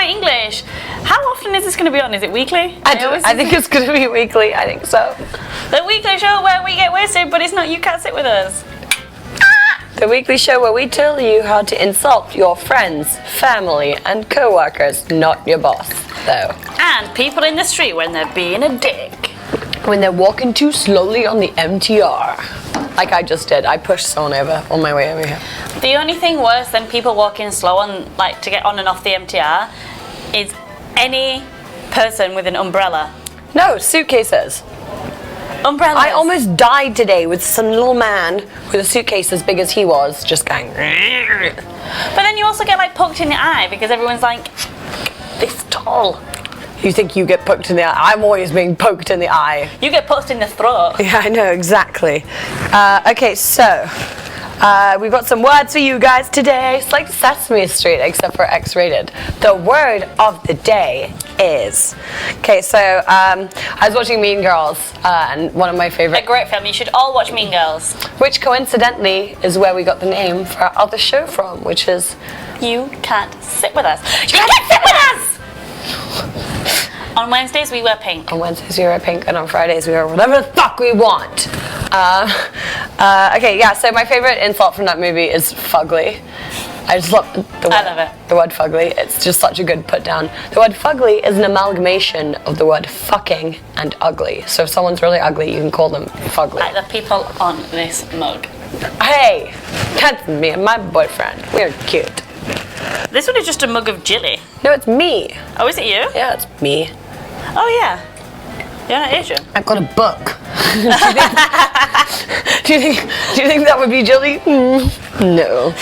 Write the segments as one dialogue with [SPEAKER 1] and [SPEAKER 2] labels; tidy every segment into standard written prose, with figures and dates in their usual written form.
[SPEAKER 1] my English. How often is this going to be on? Is it weekly?
[SPEAKER 2] I think it's going to be weekly. I think so.
[SPEAKER 1] The weekly show where we get wasted, but it's not You Can't Sit With Us.
[SPEAKER 2] The weekly show where we tell you how to insult your friends, family, and co-workers, not your boss, though.
[SPEAKER 1] And people in the street when they're being a dick.
[SPEAKER 2] When they're walking too slowly on the MTR. Like I just did. I pushed someone over on my way over here.
[SPEAKER 1] The only thing worse than people walking slow on, like, to get on and off the MTR is any person with an umbrella.
[SPEAKER 2] No, suitcases.
[SPEAKER 1] Umbrellas.
[SPEAKER 2] I almost died today with some little man with a suitcase as big as he was, just going.
[SPEAKER 1] But then you also get like poked in the eye because everyone's like this tall.
[SPEAKER 2] You think you get poked in the eye? I'm always being poked in the eye.
[SPEAKER 1] You get poked in the throat.
[SPEAKER 2] Yeah, I know, exactly. Okay, so we've got some words for you guys today. It's like Sesame Street, except for X-rated. The word of the day is... Okay, so I was watching Mean Girls, and one of my favorite...
[SPEAKER 1] A great film. You should all watch Mean Girls.
[SPEAKER 2] Which coincidentally is where we got the name for our other show from, which is...
[SPEAKER 1] You Can't Sit With Us. You can't sit with us! On Wednesdays we wear pink.
[SPEAKER 2] On Wednesdays we wear pink, and on Fridays we wear whatever the fuck we want. Okay, yeah, so my favorite insult from that movie is fugly. I just love the word.
[SPEAKER 1] I love it.
[SPEAKER 2] The word fugly. It's just such a good put down. The word fugly is an amalgamation of the word fucking and ugly. So if someone's really ugly, you can call them fugly.
[SPEAKER 1] Like the people on this mug.
[SPEAKER 2] Hey, that's me and my boyfriend. We're cute.
[SPEAKER 1] This one is just a mug of jelly.
[SPEAKER 2] No, it's me.
[SPEAKER 1] Oh, is it you?
[SPEAKER 2] Yeah, it's me.
[SPEAKER 1] Oh, yeah. You're not Asian.
[SPEAKER 2] I've got a book. do you think that would be Jilly? No.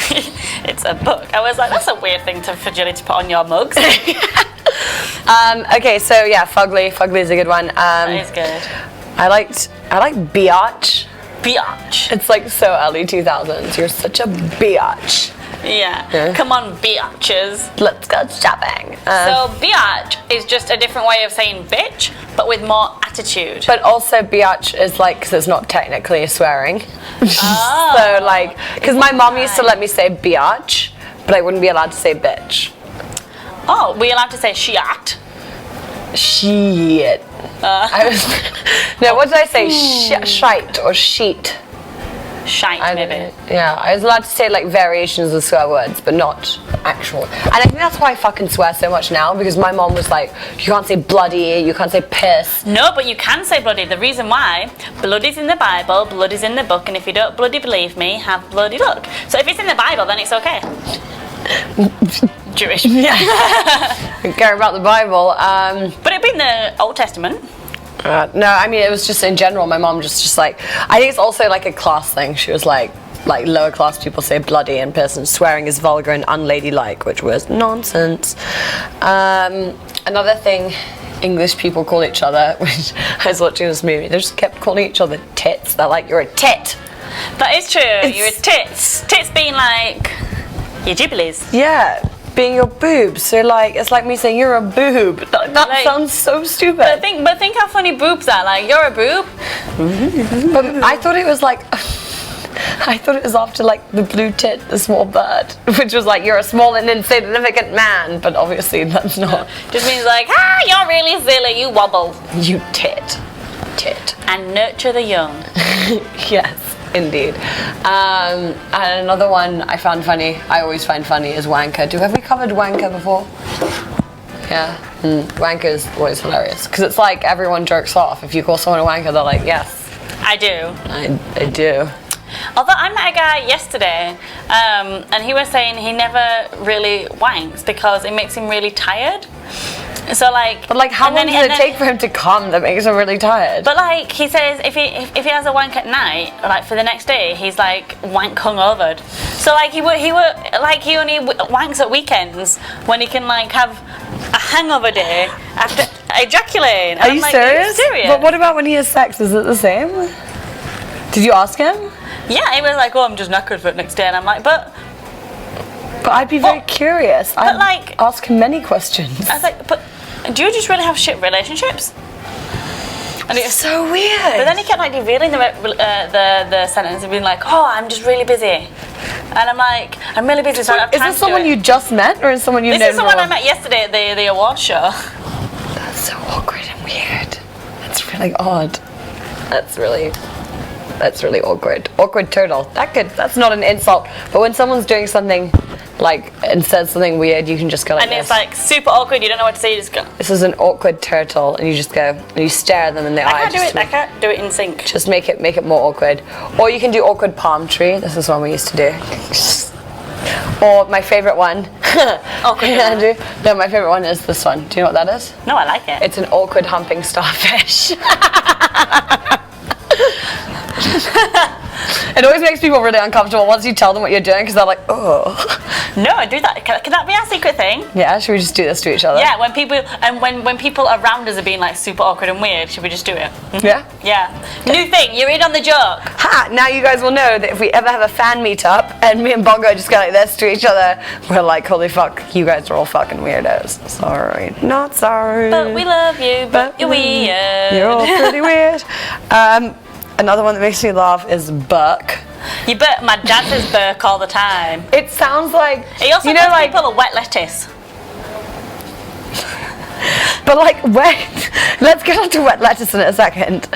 [SPEAKER 1] It's a book. I was like, that's a weird thing for Jilly to put on your mugs.
[SPEAKER 2] Okay, so yeah, fugly. Fugly is a good one.
[SPEAKER 1] That is good.
[SPEAKER 2] I like Biatch.
[SPEAKER 1] Biatch.
[SPEAKER 2] It's like so early 2000s. You're such a biatch.
[SPEAKER 1] Yeah. Come on, biatches.
[SPEAKER 2] Let's go shopping.
[SPEAKER 1] So biatch is just a different way of saying bitch, but with more attitude.
[SPEAKER 2] But also biatch is like, because it's not technically a swearing.
[SPEAKER 1] Oh.
[SPEAKER 2] So like, because my mom used to let me say biatch, but I wouldn't be allowed to say bitch.
[SPEAKER 1] Oh, were you allowed to say shiat?
[SPEAKER 2] Shit. No, what did I say? Shite or sheet.
[SPEAKER 1] Shite, maybe.
[SPEAKER 2] Yeah, I was allowed to say like variations of swear words, but not actual. And I think that's why I fucking swear so much now, because my mom was like, you can't say bloody, you can't say piss.
[SPEAKER 1] No, but you can say bloody. The reason why, blood is in the Bible, blood is in the book, and if you don't bloody believe me, have bloody luck. So if it's in the Bible, then it's okay. Jewish.
[SPEAKER 2] Yeah. I care about the Bible.
[SPEAKER 1] But it'd be in the Old Testament.
[SPEAKER 2] No, I mean, it was just in general, my mom just like, I think it's also like a class thing. She was like lower class people say bloody and piss, and swearing is vulgar and unladylike, which was nonsense. Another thing English people call each other, which I was watching this movie, they just kept calling each other tits. They're like, you're a tit.
[SPEAKER 1] That is true, you're a tits. Tits being like, your jibblies.
[SPEAKER 2] Yeah. Being your boobs, so like it's like me saying you're a boob. That like, sounds so stupid.
[SPEAKER 1] But think how funny boobs are. Like you're a boob.
[SPEAKER 2] But I thought it was like, I thought it was after like the blue tit, the small bird, which was like you're a small and insignificant man. But obviously that's not.
[SPEAKER 1] Just means like you're really silly. You wobble.
[SPEAKER 2] You tit.
[SPEAKER 1] And nurture the young.
[SPEAKER 2] Yes. Indeed. And another one I found funny, I always find funny, is wanker. Have we covered wanker before? Yeah. Wanker is always hilarious. Because it's like everyone jerks off. If you call someone a wanker, they're like, yes.
[SPEAKER 1] I do.
[SPEAKER 2] I do.
[SPEAKER 1] Although I met a guy yesterday, and he was saying he never really wanks because it makes him really tired. So like,
[SPEAKER 2] but like, how long does it take for him to come that makes him really tired?
[SPEAKER 1] But like, he says if he has a wank at night, like for the next day, he's like wank hungovered. So like he only wanks at weekends when he can like have a hangover day after ejaculating.
[SPEAKER 2] Are you serious? But what about when he has sex? Is it the same? Did you ask him?
[SPEAKER 1] Yeah, he was like, oh, I'm just knackered for the next day, and I'm like, but
[SPEAKER 2] I'd be very curious. I'd like ask him many questions.
[SPEAKER 1] I was like, but do you just really have shit relationships? And it's
[SPEAKER 2] so weird.
[SPEAKER 1] But then he kept like derailing the sentence and being like, "Oh, I'm just really busy," and I'm like, "I'm really busy." So I don't have
[SPEAKER 2] is
[SPEAKER 1] time
[SPEAKER 2] this
[SPEAKER 1] to do
[SPEAKER 2] someone
[SPEAKER 1] it.
[SPEAKER 2] you just met, or is someone you know?
[SPEAKER 1] This is someone I met yesterday at the award show.
[SPEAKER 2] That's so awkward and weird. That's really odd. That's really awkward. Awkward turtle. That's not an insult. But when someone's doing something like and says something weird, you can just go like
[SPEAKER 1] And
[SPEAKER 2] this.
[SPEAKER 1] it's like super awkward. You don't know what to say. You just go.
[SPEAKER 2] This is an awkward turtle, and you just go and you stare them in the eye.
[SPEAKER 1] I can't do it in sync.
[SPEAKER 2] Just make it more awkward. Or you can do awkward palm tree. This is one we used to do. Or my favorite one.
[SPEAKER 1] Awkward.
[SPEAKER 2] No, my favorite one is this one. Do you know what that is?
[SPEAKER 1] No, I like it.
[SPEAKER 2] It's an awkward humping starfish. It always makes people really uncomfortable once you tell them what you're doing, because they're like, oh.
[SPEAKER 1] No, I do that. Can that be our secret thing?
[SPEAKER 2] Yeah, should we just do this to each other?
[SPEAKER 1] Yeah, when people around us are being like super awkward and weird, should we just do it?
[SPEAKER 2] Yeah?
[SPEAKER 1] Yeah. New thing, you're in on the joke.
[SPEAKER 2] Ha! Now you guys will know that if we ever have a fan meetup and me and Bongo just go like this to each other, we're like, holy fuck, you guys are all fucking weirdos. Sorry. Not sorry.
[SPEAKER 1] But we love you, but you're weird.
[SPEAKER 2] You're all pretty weird. Another one that makes me laugh is Burke.
[SPEAKER 1] My dad says Burke all the time.
[SPEAKER 2] It sounds like,
[SPEAKER 1] He also calls people a wet lettuce.
[SPEAKER 2] But like, wait, let's get on to wet lettuce in a second.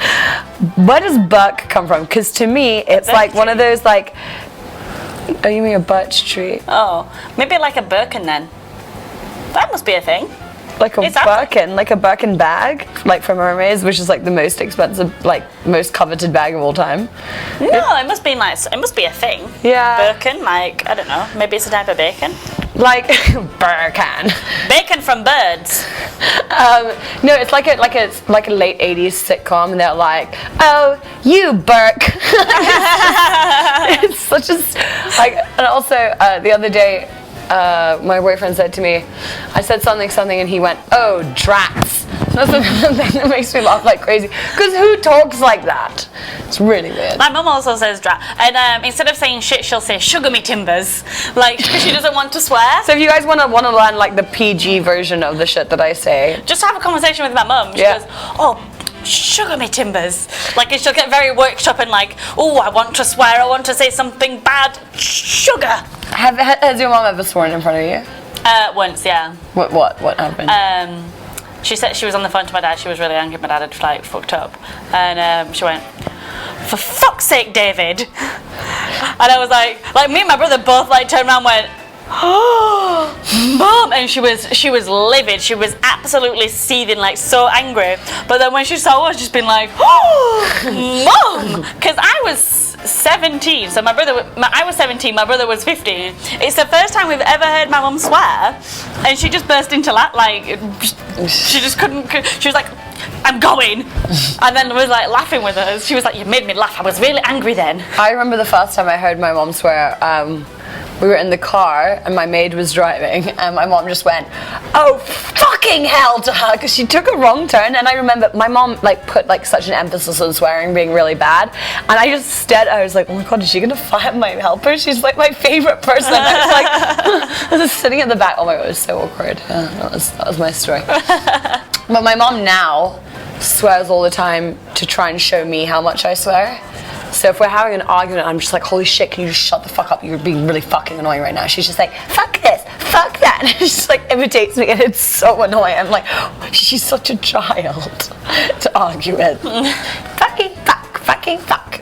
[SPEAKER 2] Where does Burke come from? Because to me, it's like one of those like, oh, you mean a birch tree?
[SPEAKER 1] Oh, maybe like a Birkin then. That must be a thing.
[SPEAKER 2] Like a Birkin, like a Birkin bag, like from Hermes, which is like the most expensive, like most coveted bag of all time.
[SPEAKER 1] No, it must be a thing.
[SPEAKER 2] Yeah.
[SPEAKER 1] Birkin, like, I don't know, maybe it's a type of bacon.
[SPEAKER 2] Like Birkin.
[SPEAKER 1] Bacon from birds.
[SPEAKER 2] No, it's like a late '80s sitcom, and they're like, "Oh, you Burke." It's such a like, and also the other day. My boyfriend said to me, I said something, and he went, "Oh, drats." That's the thing that makes me laugh like crazy. Because who talks like that? It's really weird.
[SPEAKER 1] My mum also says drat. And instead of saying shit, she'll say sugar me timbers. Like, because she doesn't want to swear.
[SPEAKER 2] So if you guys want to learn like the PG version of the shit that I say.
[SPEAKER 1] Just have a conversation with my mum. She goes, "Oh, sugar me timbers." Like, and she'll get very worked up and like, "Oh, I want to swear, I want to say something bad. Sugar."
[SPEAKER 2] Has your mom ever sworn in front of you?
[SPEAKER 1] Once, yeah.
[SPEAKER 2] What happened?
[SPEAKER 1] She said she was on the phone to my dad. She was really angry. My dad had like fucked up, and she went, "For fuck's sake, David!" And I was like me and my brother both like turned around and went, "Oh, Mom!" And she was livid. She was absolutely seething, like so angry. But then when she saw us, just been like, "Oh, Mom!" Because I was 17, so I was 17, my brother was 15. It's the first time we've ever heard my mum swear, and she just burst into laugh, like, she just couldn't, she was like, "I'm going," and then was like laughing with us. She was like, "You made me laugh, I was really angry then."
[SPEAKER 2] I remember the first time I heard my mom swear, we were in the car and my maid was driving and my mom just went, "Oh, fucking hell," to her, because she took a wrong turn. And I remember my mom like put like such an emphasis on swearing being really bad, and I just stared at her. I was like, "Oh my god, is she gonna fire my helper? She's like my favorite person." I was like I was sitting at the back. Oh my god, it was so awkward. That was my story. But my mom now swears all the time to try and show me how much I swear. So if we're having an argument, I'm just like, "Holy shit, can you just shut the fuck up? You're being really fucking annoying right now." She's just like, "Fuck this, fuck that." And it just like imitates me, and it's so annoying. I'm like, oh, she's such a child to argue with. Fucking fuck, fucking fuck.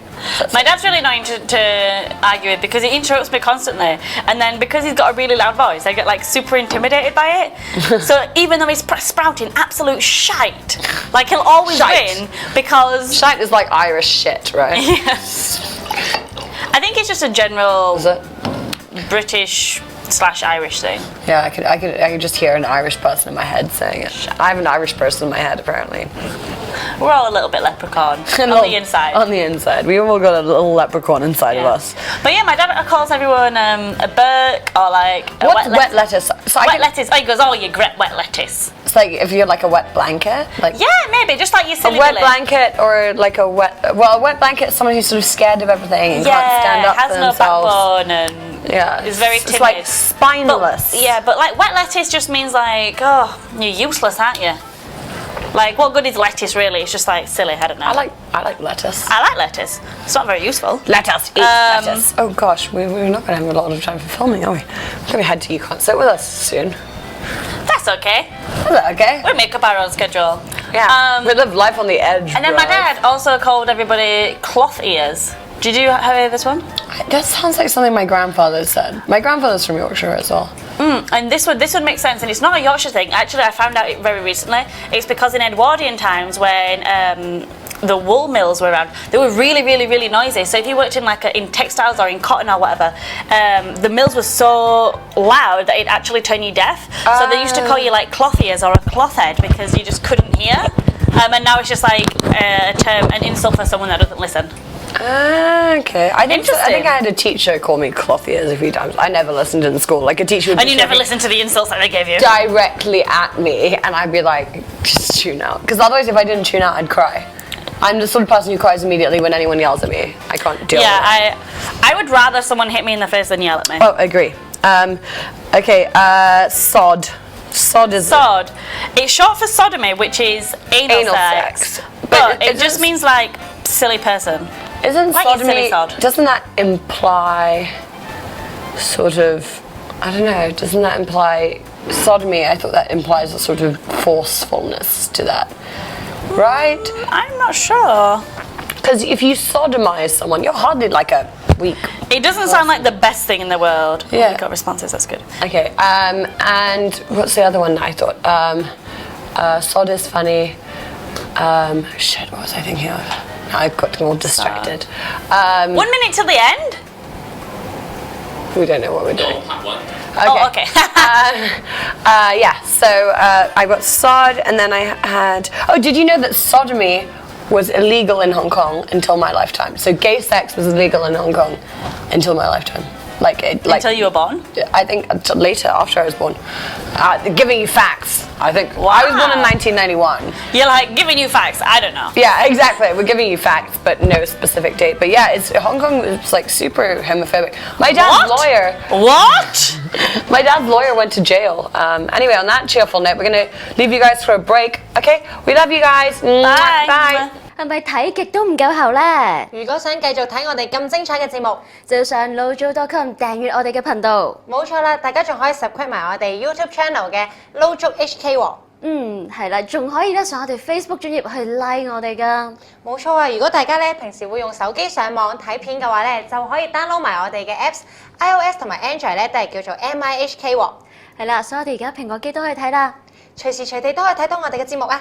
[SPEAKER 1] My dad's really annoying to argue with because he interrupts me constantly, and then because he's got a really loud voice, I get like super intimidated by it. So even though he's sprouting absolute shite, like he'll always win because
[SPEAKER 2] shite is like Irish shit, right?
[SPEAKER 1] Yes. I think it's just a general British / Irish thing.
[SPEAKER 2] Yeah, I could just hear an Irish person in my head saying it. I have an Irish person in my head apparently.
[SPEAKER 1] We're all a little bit leprechaun on the inside.
[SPEAKER 2] On the inside. We all got a little leprechaun inside of us.
[SPEAKER 1] But yeah, my dad calls everyone a Burke or like a
[SPEAKER 2] wet lettuce. So
[SPEAKER 1] lettuce. Oh, he goes, "Oh, you great wet lettuce."
[SPEAKER 2] It's like if you're like a wet blanket. Like
[SPEAKER 1] yeah, maybe just like you silly
[SPEAKER 2] a wet blanket or like a wet blanket is someone who's sort of scared of everything and can't stand up
[SPEAKER 1] has
[SPEAKER 2] for
[SPEAKER 1] no
[SPEAKER 2] themselves.
[SPEAKER 1] backbone and
[SPEAKER 2] yeah,
[SPEAKER 1] is very timid.
[SPEAKER 2] It's like spineless.
[SPEAKER 1] But like wet lettuce just means like, oh, you're useless, aren't you? Like, what good is lettuce really? It's just like silly, I don't know.
[SPEAKER 2] I like lettuce.
[SPEAKER 1] I like lettuce. It's not very useful.
[SPEAKER 2] Let us eat lettuce. Oh gosh, we're not going to have a lot of time for filming, are we? We're going to head to UConn. Sit with us soon.
[SPEAKER 1] That's okay.
[SPEAKER 2] Is that okay?
[SPEAKER 1] We make up our own schedule.
[SPEAKER 2] Yeah. We live life on the edge.
[SPEAKER 1] And then my dad also called everybody cloth ears. Did you hear this one?
[SPEAKER 2] That sounds like something my grandfather said. My grandfather's from Yorkshire as well.
[SPEAKER 1] And this would make sense, and it's not a Yorkshire thing. Actually, I found out it very recently. It's because in Edwardian times, when the wool mills were around, they were really, really, really noisy. So if you worked in in textiles or in cotton or whatever, the mills were so loud that it actually turned you deaf. So they used to call you like cloth ears or a cloth head because you just couldn't hear. And now it's just like a term, an insult for someone that doesn't listen.
[SPEAKER 2] Okay. I think I had a teacher call me cloth ears a few times. I never listened in school. Like a teacher would
[SPEAKER 1] And you never listened to the insults that they gave you?
[SPEAKER 2] Directly at me, and I'd be like, just tune out. Because otherwise if I didn't tune out, I'd cry. I'm the sort of person who cries immediately when anyone yells at me. I can't deal with it.
[SPEAKER 1] Yeah, I would rather someone hit me in the face than yell at me.
[SPEAKER 2] Oh, agree. Okay, sod. Sod is...
[SPEAKER 1] Sod. It's short for sodomy, which is anal sex. But it just means like silly person.
[SPEAKER 2] Isn't
[SPEAKER 1] like
[SPEAKER 2] sodomy...
[SPEAKER 1] sod.
[SPEAKER 2] Doesn't that imply sort of... I don't know, doesn't that imply... Sodomy, I thought that implies a sort of forcefulness to that. Right?
[SPEAKER 1] I'm not sure.
[SPEAKER 2] Because if you sodomize someone, you're hardly like a weak
[SPEAKER 1] It doesn't sound like the best thing in the world.
[SPEAKER 2] Yeah.
[SPEAKER 1] Oh, we got responses, that's good.
[SPEAKER 2] Okay, and what's the other one that I thought? Sod is funny. Shit, what was I thinking of? I got all distracted.
[SPEAKER 1] 1 minute till the end?
[SPEAKER 2] We don't know what we're doing.
[SPEAKER 1] Okay. Oh, okay.
[SPEAKER 2] Yeah, so I got sod, and then I had... Oh, did you know that sodomy was illegal in Hong Kong until my lifetime? So gay sex was illegal in Hong Kong until my lifetime.
[SPEAKER 1] Until you were born?
[SPEAKER 2] I think until later, after I was born. Giving you facts, I think.
[SPEAKER 1] Wow.
[SPEAKER 2] I was born in 1991.
[SPEAKER 1] You're like, giving you facts, I don't know.
[SPEAKER 2] Yeah, exactly. We're giving you facts, but no specific date. But yeah, Hong Kong is like super homophobic. My dad's lawyer...
[SPEAKER 1] What?
[SPEAKER 2] My dad's lawyer went to jail. Anyway, on that cheerful note, we're going to leave you guys for a break. Okay? We love you guys.
[SPEAKER 1] Bye.
[SPEAKER 2] Bye.
[SPEAKER 3] 係咪睇極都唔夠喉呢？
[SPEAKER 4] 如果想繼續睇我哋咁精彩嘅節目，
[SPEAKER 3] 就要上lojo.com訂閱我哋嘅頻道。
[SPEAKER 4] 冇錯啦，大家仲可以 subscribe 埋我哋 YouTube channel 嘅 Lojo HK 喎。
[SPEAKER 3] 係啦，仲可以咧上我哋 Facebook 專頁去 like 我哋噶。
[SPEAKER 4] 冇錯啊！如果大家咧平時會用手機上網睇片嘅話咧，就可以 download 埋我哋嘅 apps，iOS 同埋 Android 咧都係叫做 MIHK 喎。
[SPEAKER 3] 係啦，所以我哋而家蘋果機都可以睇啦，
[SPEAKER 4] 隨時隨地都可以睇到我哋嘅節目啊！